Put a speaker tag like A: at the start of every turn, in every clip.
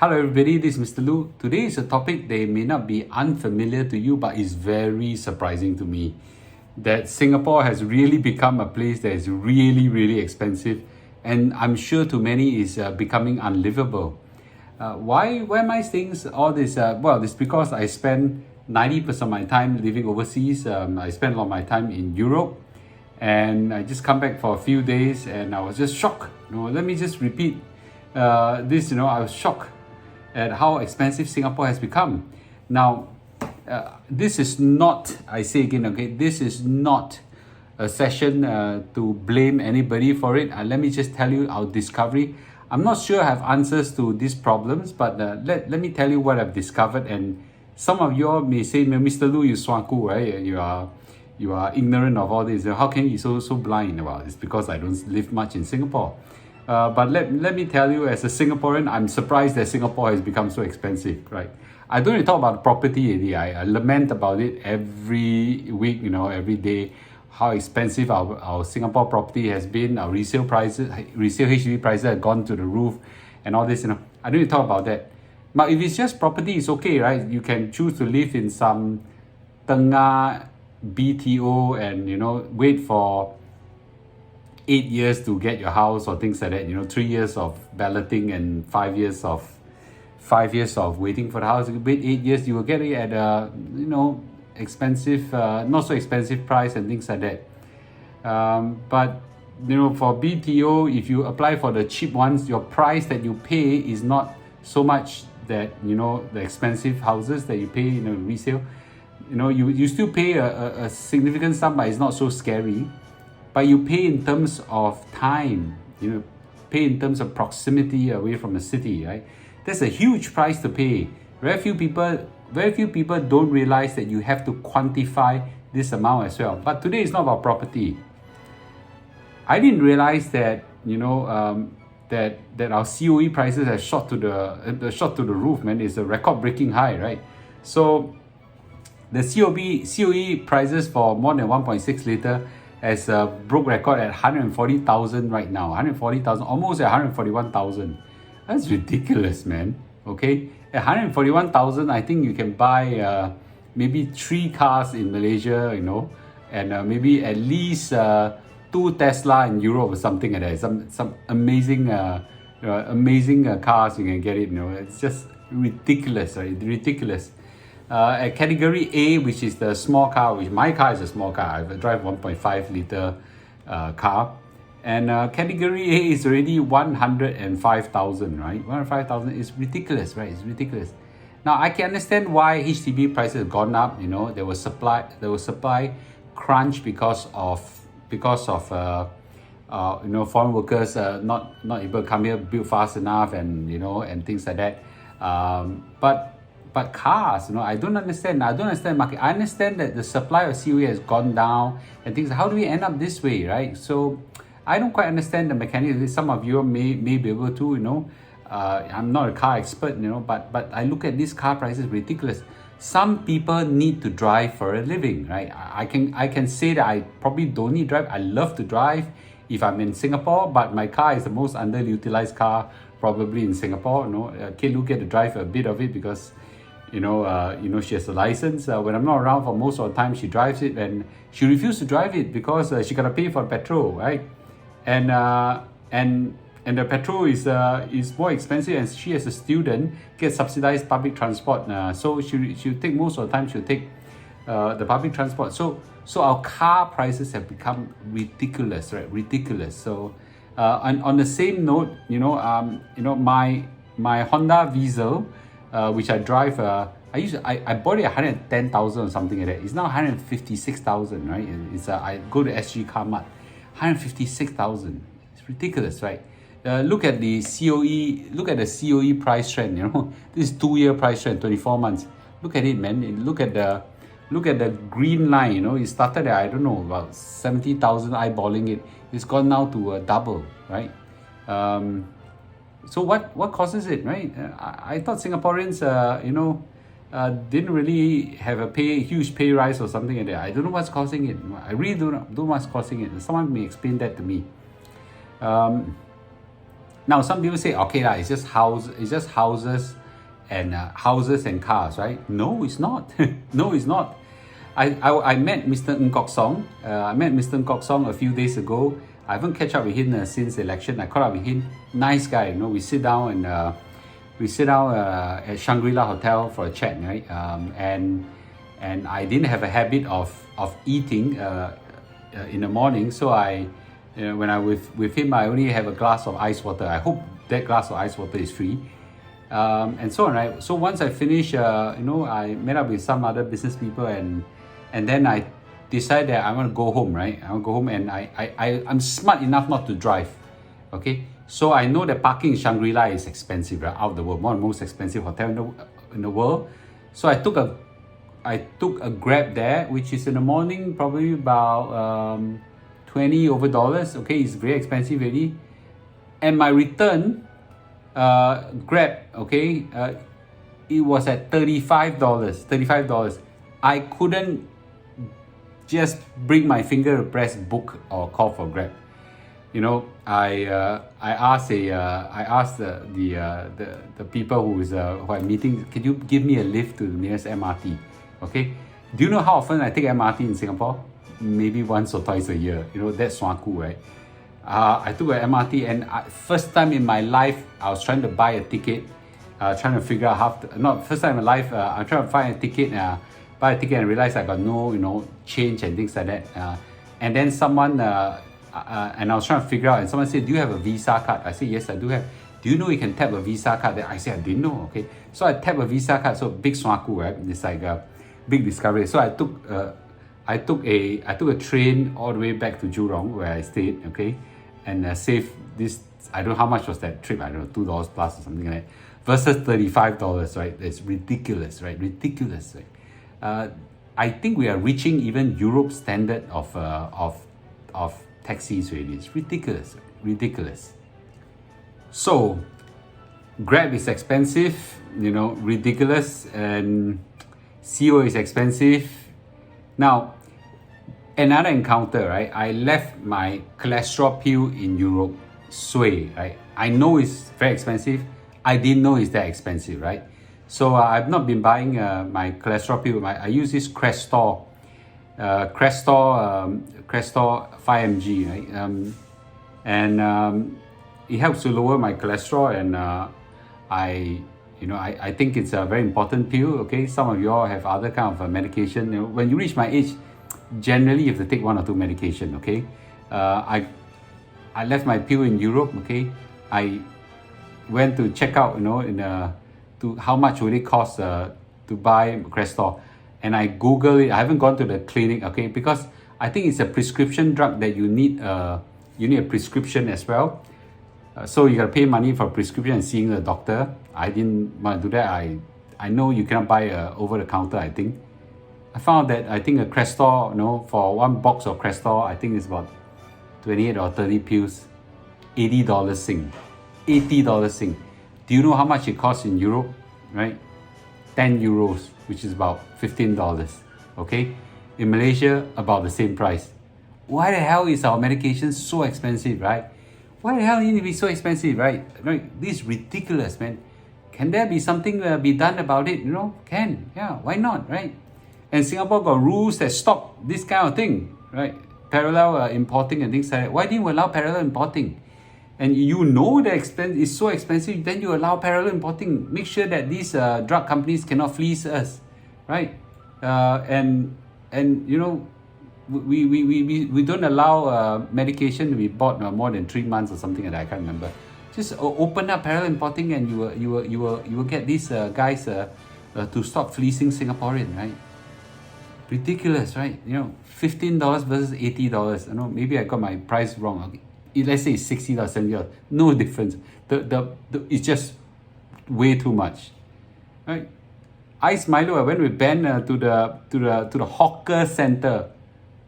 A: Hello everybody, this is Mr. Lu. Today is a topic that may not be unfamiliar to you, but is very surprising to me. That Singapore has really become a place that is really expensive, and I'm sure to many is becoming unlivable. Why am I saying all this? Well, it's because I spend 90% of my time living overseas. I spend a lot of my time in Europe, and I just come back for a few days, and I was just shocked. Let me just repeat this. I was shocked at how expensive Singapore has become. Now, this is not, I say again, okay, this is not a session to blame anybody for it. Let me just tell you our discovery. I'm not sure I have answers to these problems, but let me tell you what I've discovered. And some of you all may say, Mr. Lu, you swaku, right? You are ignorant of all this. How can you be so blind about it? It's because I don't live much in Singapore. But let me tell you, as a Singaporean, I'm surprised that Singapore has become so expensive, right? I don't even talk about property already. I lament about it every week, every day, how expensive our Singapore property has been. Our resale HDB prices have gone to the roof and all this, I don't even talk about that. But if it's just property, it's okay, right? You can choose to live in some tengah BTO and, wait for 8 years to get your house or things like that. 3 years of balloting and 5 years of waiting for the house. You wait 8 years, you will get it at a expensive, not so expensive price and things like that. But for BTO, if you apply for the cheap ones, your price that you pay is not so much that the expensive houses that you pay resale. You still pay a significant sum, but it's not so scary. But you pay in terms of time, pay in terms of proximity away from the city, right? That's a huge price to pay. Very few people don't realize that you have to quantify this amount as well. But today it's not about property. I didn't realize that that our COE prices have shot to the roof, man. It's a record-breaking high, right? So the COE prices for more than 1.6 liter has a broke record at 140,000 right now. 140,000, almost at 141,000. That's ridiculous, man. Okay, at 141,000, I think you can buy maybe 3 cars in Malaysia, and maybe at least 2 Tesla in Europe or something like that. Some amazing cars you can get it. It's just ridiculous, right? Ridiculous. At category A, which is the small car, which my car is a small car. I drive 1.5 liter car. And category A is already 105,000, right? 105,000 is ridiculous, right? It's ridiculous. Now, I can understand why HDB prices have gone up. There was supply crunch because of foreign workers not able to come here, build fast enough, and things like that. But cars, I don't understand market. I understand that the supply of COE has gone down and things. How do we end up this way, right? So I don't quite understand the mechanics. Some of you may be able to, I'm not a car expert, but I look at these car prices, ridiculous. Some people need to drive for a living, right? I can say that I probably don't need to drive. I love to drive if I'm in Singapore, but my car is the most underutilized car probably in Singapore. Kate Lu get to drive a bit of it because she has a license. When I'm not around for most of the time, she drives it, and she refused to drive it because she gotta pay for petrol, right? And the petrol is more expensive, and she as a student gets subsidized public transport. So she'll take most of the time. She'll take the public transport. So our car prices have become ridiculous, right? Ridiculous. So on the same note, my Honda Vezel, which I drive, I bought it at 110,000 or something like that. It's now 156,000, right? I go to SG Car Mart, 156,000. It's ridiculous, right? Look at the COE price trend. This is 2-year price trend, 24 months. Look at it, man. Look at the green line. It started at, I don't know, about 70,000 eyeballing it. It's gone now to double, right? So what causes it, right? I thought Singaporeans, didn't really have a huge pay rise or something like that. I don't know what's causing it. I really don't know what's causing it. Someone may explain that to me. Now some people say, okay lah, it's just houses and cars, right? No, it's not. No, it's not. I met Mr. Ng Kok Song. I met Mr. Ng Kok Song a few days ago. I haven't catch up with him since the election. I caught up with him. Nice guy, we sit down at Shangri-La Hotel for a chat, right? And I didn't have a habit of eating in the morning, so when I with him, I only have a glass of ice water. I hope that glass of ice water is free. And so on, right? So once I finish, I met up with some other business people, and then I decided that I want to go home, right? I want to go home, and I'm smart enough not to drive, okay? So I know that parking in Shangri-La is expensive, right? Out of the world, one of the most expensive hotel in the world. So I took a Grab there, which is in the morning probably about $20 over. Okay, it's very expensive already. And my return, Grab, okay, it was at $35. I couldn't just bring my finger to press book or call for Grab. I asked the people who I'm meeting, can you give me a lift to the nearest MRT? Okay, do you know how often I take MRT in Singapore? Maybe once or twice a year. That's swaku, right? I took an MRT, and first time in my life, I was trying to buy a ticket, trying to figure out first time in my life, I'm trying to find a ticket, buy a ticket, and realize I got no, change and things like that. And then someone, and I was trying to figure out, and someone said, do you have a Visa card? I said, yes, I do have. Do you know you can tap a Visa card? Then I said, I didn't know, okay. So I tapped a Visa card, so big swaku, right? It's like a big discovery. So I took a train all the way back to Jurong where I stayed, okay, and saved this. I don't know how much was that trip. I don't know, $2 plus or something like that, versus $35, right? It's ridiculous, right? Ridiculous, right? I think we are reaching even Europe's standard of taxis already. It's ridiculous, ridiculous. So Grab is expensive, ridiculous, and CO is expensive. Now, another encounter, right? I left my cholesterol pill in Europe, Sway, right? I know it's very expensive. I didn't know it's that expensive, right? So I've not been buying my cholesterol pill. I use this Crestor 5mg, right? And it helps to lower my cholesterol, and I think it's a very important pill. Okay, some of you all have other kind of medication. When you reach my age, generally you have to take one or two medication. Okay, I left my pill in Europe. Okay, I went to check out, to how much would it cost to buy Crestor, and I Google it. I haven't gone to the clinic, okay, because I think it's a prescription drug that you need a prescription as well. So you gotta pay money for prescription and seeing the doctor. I didn't want to do that. I know you cannot buy over the counter. I think I found that a Crestor, for one box of Crestor, I think it's about 28 or 30 pills, $80 Sing, $80 Sing. Do you know how much it costs in Europe? Right, 10 euros, which is about $15. Okay, in Malaysia, about the same price. Why the hell is our medication so expensive, right? Why the hell it need to be so expensive, right? Right, this is ridiculous, man. Can there be something be done about it? Can, yeah, why not, right? And Singapore got rules that stop this kind of thing, right? Parallel importing and things like that. Why didn't we allow parallel importing? And the expense is so expensive, then you allow parallel importing. Make sure that these drug companies cannot fleece us, right? We don't allow medication to be bought more than 3 months or something like that. I can't remember. Just open up parallel importing, and you will get these guys to stop fleecing Singaporean, right? Ridiculous, right? $15 versus $80. Maybe I got my price wrong. Okay. Let's say it's $60, $70. No difference. It's just way too much, right? Ice Milo. I went with Ben to the hawker center.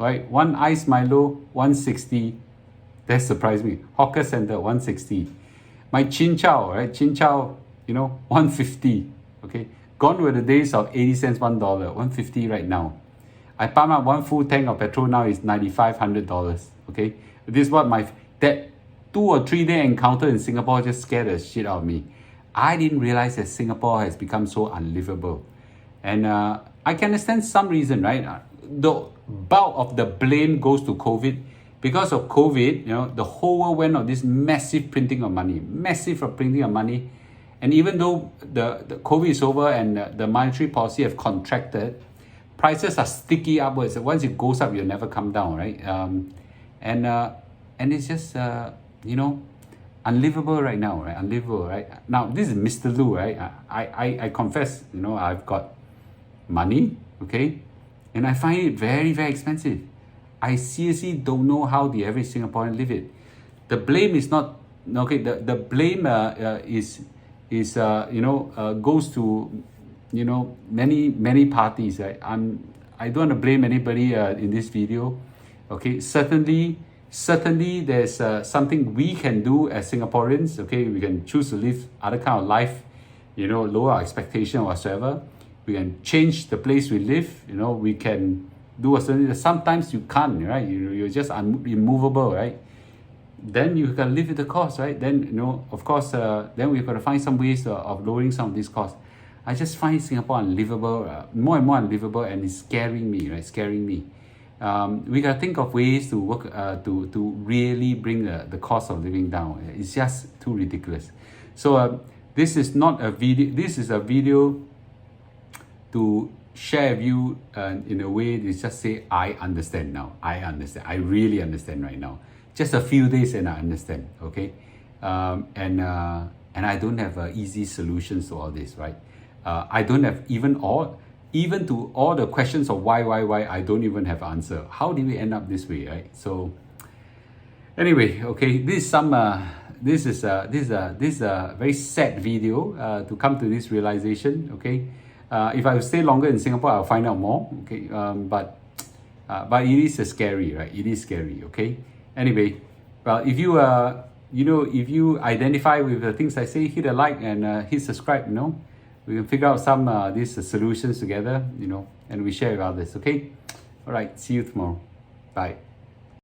A: Right, one Ice Milo, 160. That surprised me. Hawker Center, 160. My Chin Chow, right? Chin Chow, 150. Okay, gone were the days of 80 cents, $1, 150 right now. I pump up one full tank of petrol now is $9,500. Okay, this is what 2 or 3 day encounter in Singapore just scared the shit out of me. I didn't realize that Singapore has become so unlivable. And I can understand some reason, right? The bulk of the blame goes to COVID. Because of COVID, the whole world went on this massive printing of money, And even though the COVID is over and the monetary policy have contracted, prices are sticky upwards. Once it goes up, you'll never come down, right? And it's just, unlivable right now, right? Unlivable, right? Now, this is Mr. Loo, right? I confess, I've got money, okay? And I find it very, very expensive. I seriously don't know how the average Singaporean live it. The blame is not, okay, the blame goes to, many parties, right? I don't want to blame anybody in this video, okay? Certainly there's something we can do as Singaporeans, okay? We can choose to live other kind of life, lower our expectation or whatsoever. We can change the place we live, we can do a certain, sometimes you can't, right? You're just immovable, right? Then you can live with the cost, right? Then, of course, then we've got to find some ways of lowering some of these costs. I just find Singapore unlivable, more and more unlivable, and it's scaring me, right? Scaring me. We got to think of ways to work to really bring the cost of living down. It's just too ridiculous. So this is not a video. This is a video to share with you in a way to just say, I understand now. I understand. I really understand right now. Just a few days and I understand. Okay, and I don't have easy solutions to all this, right? I don't have even to all the questions of why, I don't even have an answer. How did we end up this way, right? So anyway, okay, this is a very sad video to come to this realization, okay? If I stay longer in Singapore, I'll find out more, okay? But it is scary, right? It is scary, okay? Anyway, well, if you if you identify with the things I say, hit a like and hit subscribe, we can figure out some these solutions together, and we share with others, okay? All right, see you tomorrow. Bye.